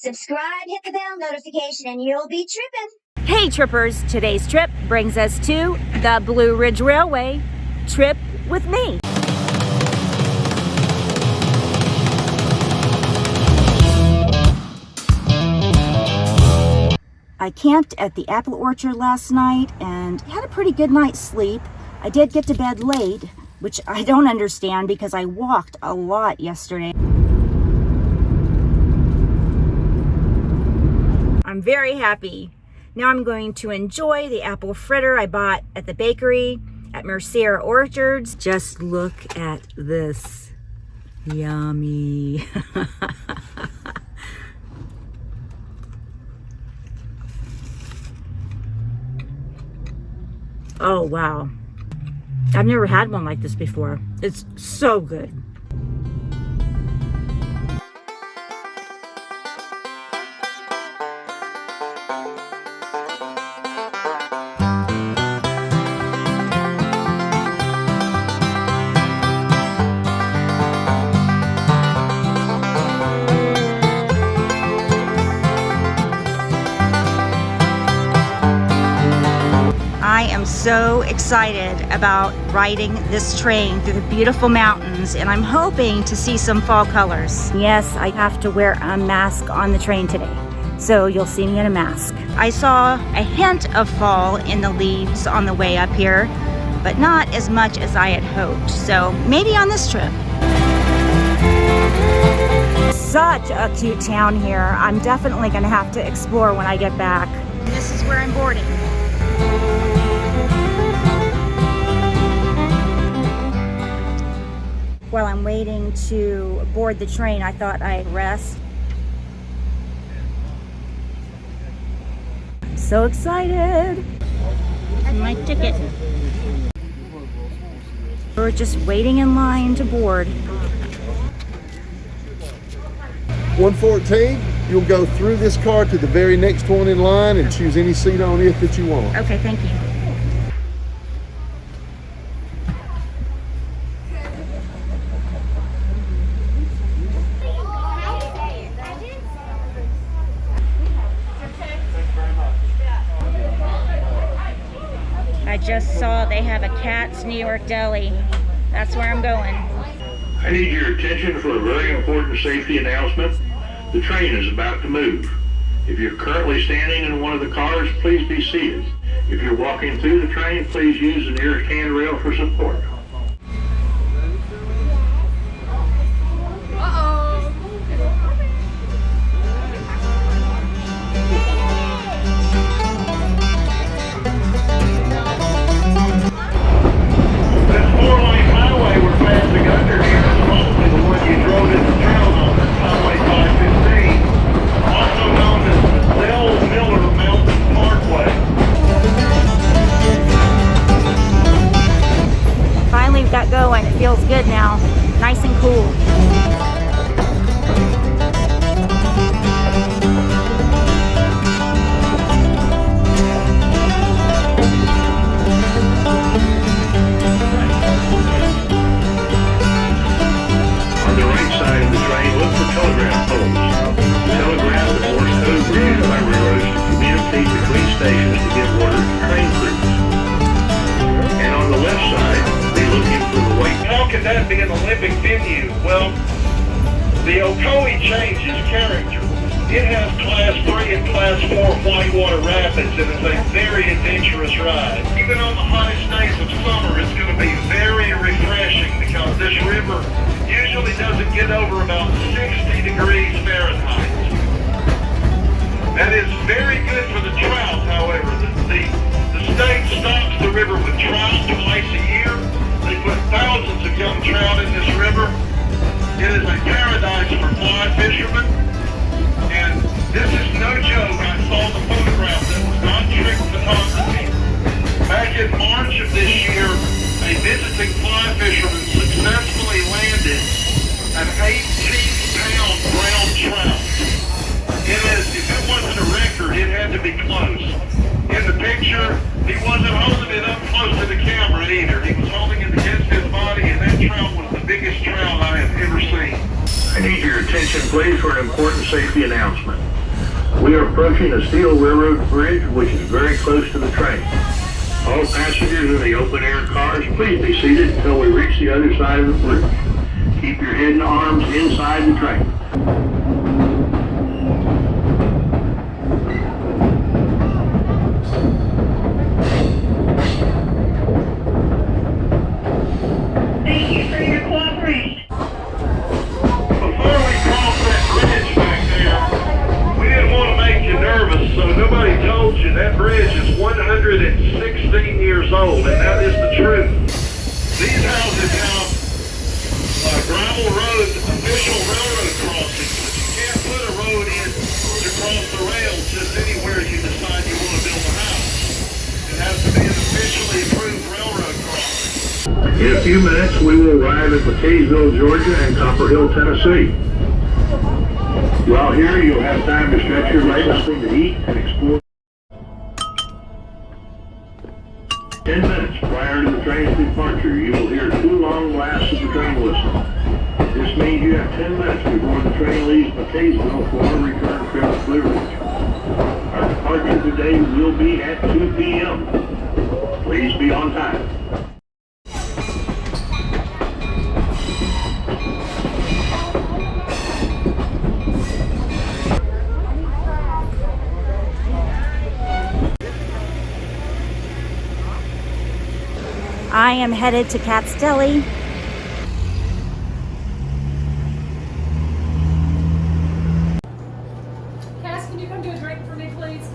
Subscribe, hit the bell notification, and you'll be tripping. Hey trippers, today's trip brings us to the Blue Ridge Railway. Trip with me. I camped at the apple orchard last night and had a pretty good night's sleep. I did get to bed late, which I don't understand because I walked a lot yesterday. I'm very happy. Now I'm going to enjoy the apple fritter I bought at the bakery at Mercier Orchards. Just look at this. Yummy. Oh, wow. I've never had one like this before. It's so good. I am so excited about riding this train through the beautiful mountains, and I'm hoping to see some fall colors. Yes, I have to wear a mask on the train today, so you'll see me in a mask. I saw a hint of fall in the leaves on the way up here, but not as much as I had hoped, so maybe on this trip. Such a cute town here. I'm definitely gonna have to explore when I get back. And this is where I'm boarding. While I'm waiting to board the train, I thought I'd rest. I'm so excited. My ticket. We're just waiting in line to board. 114, you'll go through this car to the very next one in line and choose any seat on it that you want. Okay, thank you. I just saw they have a Cat's New York Deli. That's where I'm going. I need your attention for a very important safety announcement. The train is about to move. If you're currently standing in one of the cars, please be seated. If you're walking through the train, please use the nearest handrail for support. Got going. It feels good now. Nice and cool. On the right side of the train, look for telegraph poles. Telegraph and Morse code were used by railroads to communicate between stations to get word to train crews. And on the left side, looking for the white. How could that be an Olympic venue? Well, the Ocoee changes character. It has Class 3 and Class 4 whitewater rapids, and it's a very adventurous ride. Even on the hottest days of summer, it's going to be very refreshing because this river usually doesn't get over about 60 degrees Fahrenheit. That is very good for the trout, however. The state stocks the river with trout twice a year. They put thousands of young trout in this river. It is a paradise for fly fishermen. And this is no joke. I saw the photograph. That was not trick photography. Back in March of this year, a visiting fly fisherman successfully landed an 18-pound brown trout. If it wasn't a record, it had to be close. In the picture, he wasn't holding it up close to the camera either. He was holding it against his body, and that trout was the biggest trout I have ever seen. I need your attention, please, for an important safety announcement. We are approaching a steel railroad bridge which is very close to the train. All passengers in the open air cars, please be seated until we reach the other side of the bridge. Keep your head and arms inside the train. Thank you for your cooperation. Before we cross that bridge back there, we didn't want to make you nervous, so nobody told you that bridge is 116 years old, and that is the truth. These houses have gravel road, official railroad crossings, but you can't put a road in to cross the rails just anywhere you decide you want to build a house. It has to be an officially approved railroad crossing. In a few minutes, we will arrive at McCaysville, Georgia and Copperhill, Tennessee. While here, you'll have time to stretch your legs, something to eat, and explore. 10 minutes prior to the train's departure, you will hear 2 long blasts of the train whistle. This means you have 10 minutes before the train leaves McCaysville for a return trip to Blue Ridge. Our departure today will be at 2 p.m. Please be on time. I am headed to Cat's Deli. Cass, can you come do a drink for me, please?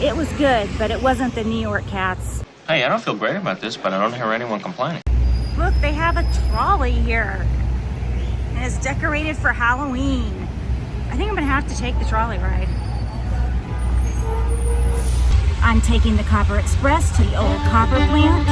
It was good, but it wasn't the New York Cats. Hey, I don't feel great about this, but I don't hear anyone complaining. Look, they have a trolley here. And it's decorated for Halloween. I think I'm gonna have to take the trolley ride. I'm taking the Copper Express to the old copper plant.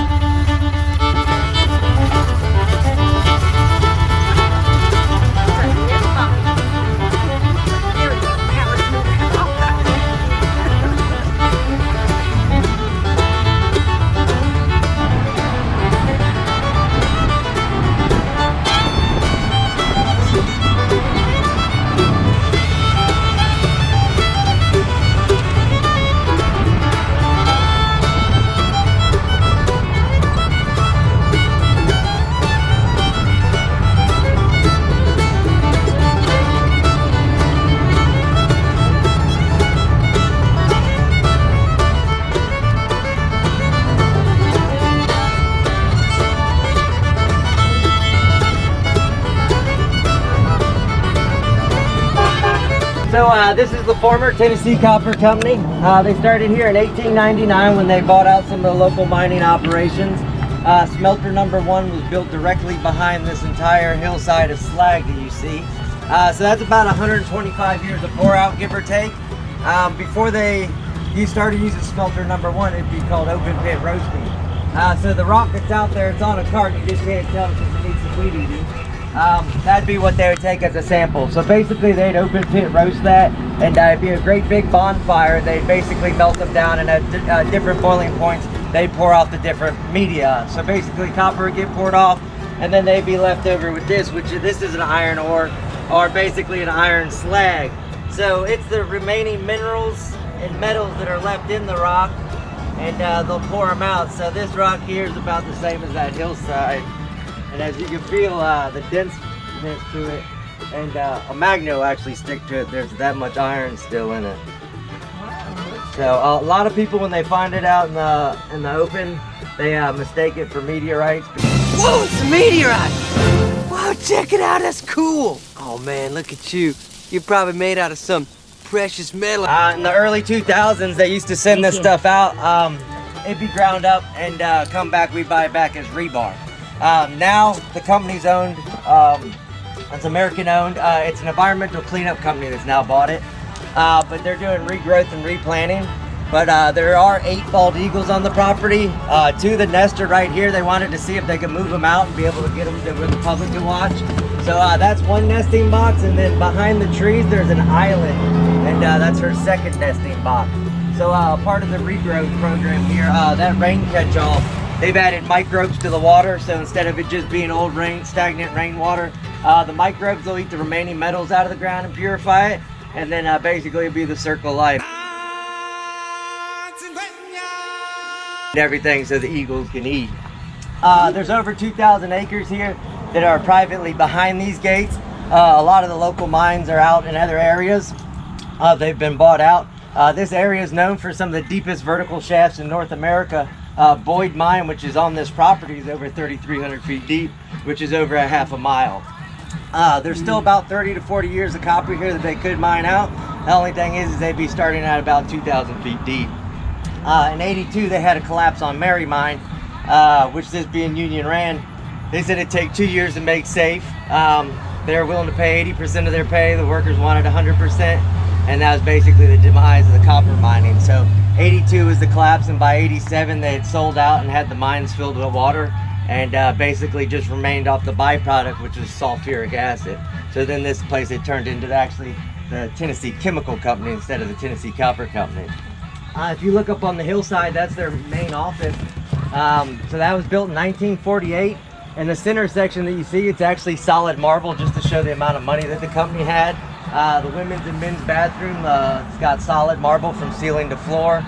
So this is the former Tennessee Copper Company. They started here in 1899 when they bought out some of the local mining operations. Smelter number 1 was built directly behind this entire hillside of slag that you see. So that's about 125 years of pour out, give or take. Before you started using smelter number 1, it'd be called open pit roasting. So the rock that's out there, it's on a cart, you just can't tell because it needs some weed eating. That'd be what they would take as a sample. So basically they'd open pit roast that, and it'd be a great big bonfire. They'd basically melt them down, and at different boiling points they'd pour off the different media. So basically copper would get poured off, and then they'd be left over with this, this is an iron ore, or basically an iron slag. So it's the remaining minerals and metals that are left in the rock, and they'll pour them out. So this rock here is about the same as that hillside. And as you can feel the denseness to it, and a magnet will actually stick to it. There's that much iron still in it. So a lot of people, when they find it out in the open, they mistake it for meteorites. Whoa, it's a meteorite! Wow, check it out, that's cool! Oh man, look at you. You're probably made out of some precious metal. In the early 2000s, they used to send this stuff out. It'd be ground up and come back, we buy it back as rebar. Now the company's owned, it's American owned. It's an environmental cleanup company that's now bought it. But they're doing regrowth and replanting. But there are 8 bald eagles on the property. 2 that nested right here. They wanted to see if they could move them out and be able to get them where the public can watch. So that's one nesting box, and then behind the trees there's an island, and that's her second nesting box. So part of the regrowth program here, that rain catch-all they've added microbes to the water, so instead of it just being old stagnant rainwater, the microbes will eat the remaining metals out of the ground and purify it, and then basically it'll be the circle of life. Everything so the eagles can eat. There's over 2,000 acres here that are privately behind these gates. A lot of the local mines are out in other areas. They've been bought out. This area is known for some of the deepest vertical shafts in North America. Boyd Mine, which is on this property, is over 3,300 feet deep, which is over a half a mile. There's still about 30 to 40 years of copper here that they could mine out. The only thing is they'd be starting at about 2,000 feet deep. In '82, they had a collapse on Mary Mine, which this being union ran. They said it'd take 2 years to make safe. They were willing to pay 80% of their pay. The workers wanted 100%, and that was basically the demise of the copper mining. So '82 was the collapse, and by '87 they had sold out and had the mines filled with water, and basically just remained off the byproduct, which was sulfuric acid. So then this place had turned into actually the Tennessee Chemical Company instead of the Tennessee Copper Company. If you look up on the hillside, that's their main office. So that was built in 1948. In the center section that you see, it's actually solid marble, just to show the amount of money that the company had. The women's and men's bathroom, it's got solid marble from ceiling to floor,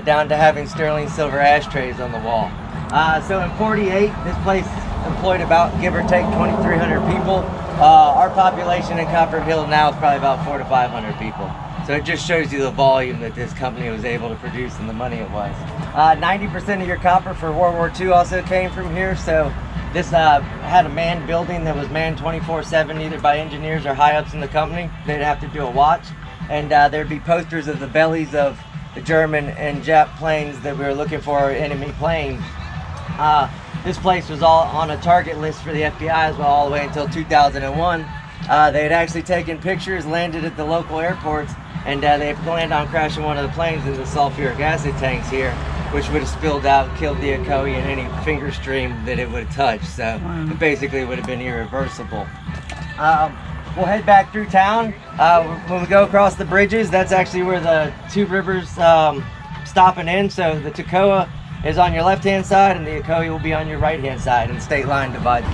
down to having sterling silver ashtrays on the wall. So in '48, this place employed about, give or take, 2,300 people. Our population in Copperhill now is probably about 400 to 500 people. So it just shows you the volume that this company was able to produce and the money it was. 90% of your copper for World War II also came from here. So this had a manned building that was manned 24/7, either by engineers or high ups in the company. They'd have to do a watch, and there'd be posters of the bellies of the German and Jap planes that we were looking for, enemy planes. This place was all on a target list for the FBI as well, all the way until 2001. They had actually taken pictures, landed at the local airports, and they had planned on crashing one of the planes into the sulfuric acid tanks here, which would have spilled out, killed the Toccoa and any finger stream that it would have touched. So it basically would have been irreversible. We'll head back through town. When we go across the bridges, that's actually where the two rivers stop and end. So the Toccoa is on your left-hand side, and the Toccoa will be on your right-hand side, and the state line divides.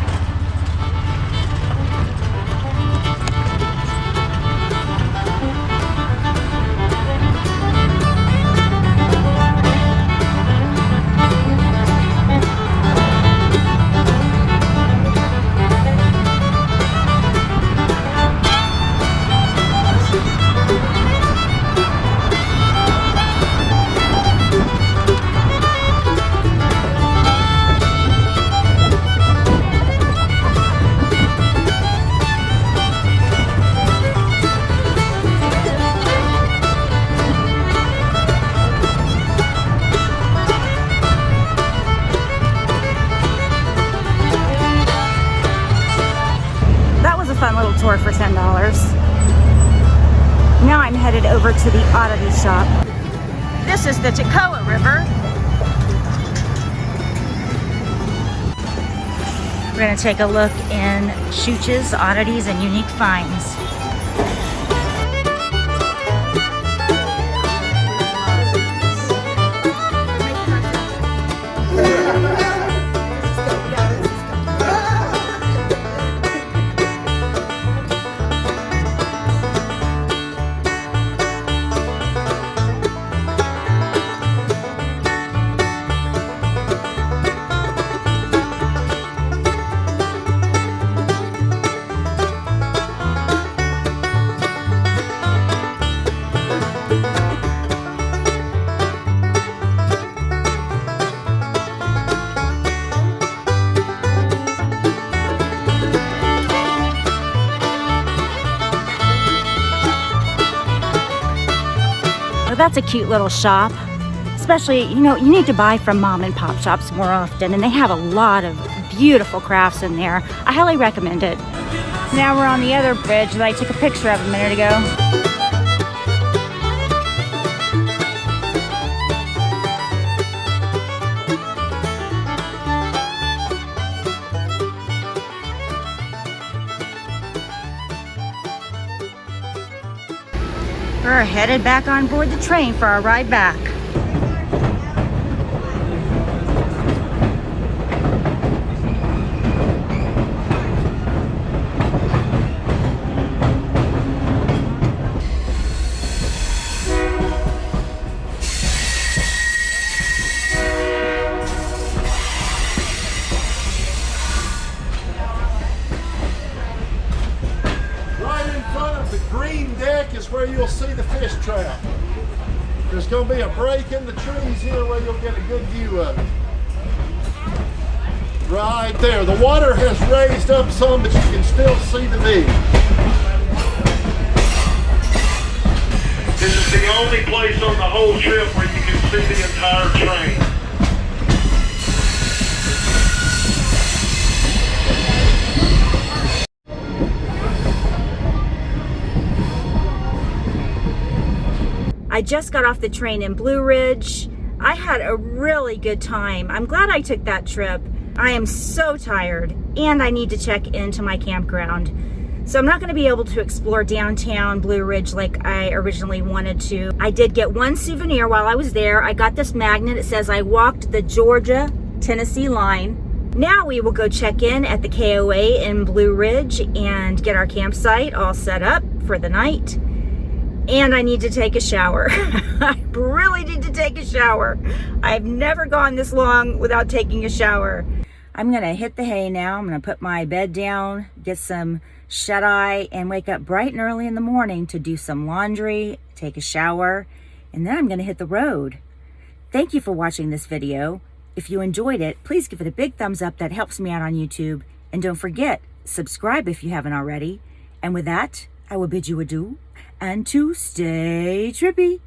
Tour for $10. Now I'm headed over to the oddity shop. This is the Toccoa River. We're going to take a look in Chooches, Oddities, and Unique Finds. That's a cute little shop. Especially, you know, you need to buy from mom and pop shops more often, and they have a lot of beautiful crafts in there. I highly recommend it. Now we're on the other bridge that I took a picture of a minute ago. We're headed back on board the train for our ride back. going to be a break in the trees here where you'll get a good view of it. Right there. The water has raised up some, but you can still see the V. This is the only place on the whole trip where you can see the entire train. I just got off the train in Blue Ridge. I had a really good time. I'm glad I took that trip. I am so tired and I need to check into my campground. So I'm not going to be able to explore downtown Blue Ridge like I originally wanted to. I did get one souvenir while I was there. I got this magnet. It says I walked the Georgia-Tennessee line. Now we will go check in at the KOA in Blue Ridge and get our campsite all set up for the night. And I need to take a shower. I really need to take a shower. I've never gone this long without taking a shower. I'm gonna hit the hay now. I'm gonna put my bed down, get some shut-eye, and wake up bright and early in the morning to do some laundry, take a shower, and then I'm gonna hit the road. Thank you for watching this video. If you enjoyed it, please give it a big thumbs up. That helps me out on YouTube. And don't forget, subscribe if you haven't already. And with that, I will bid you adieu and to stay trippy.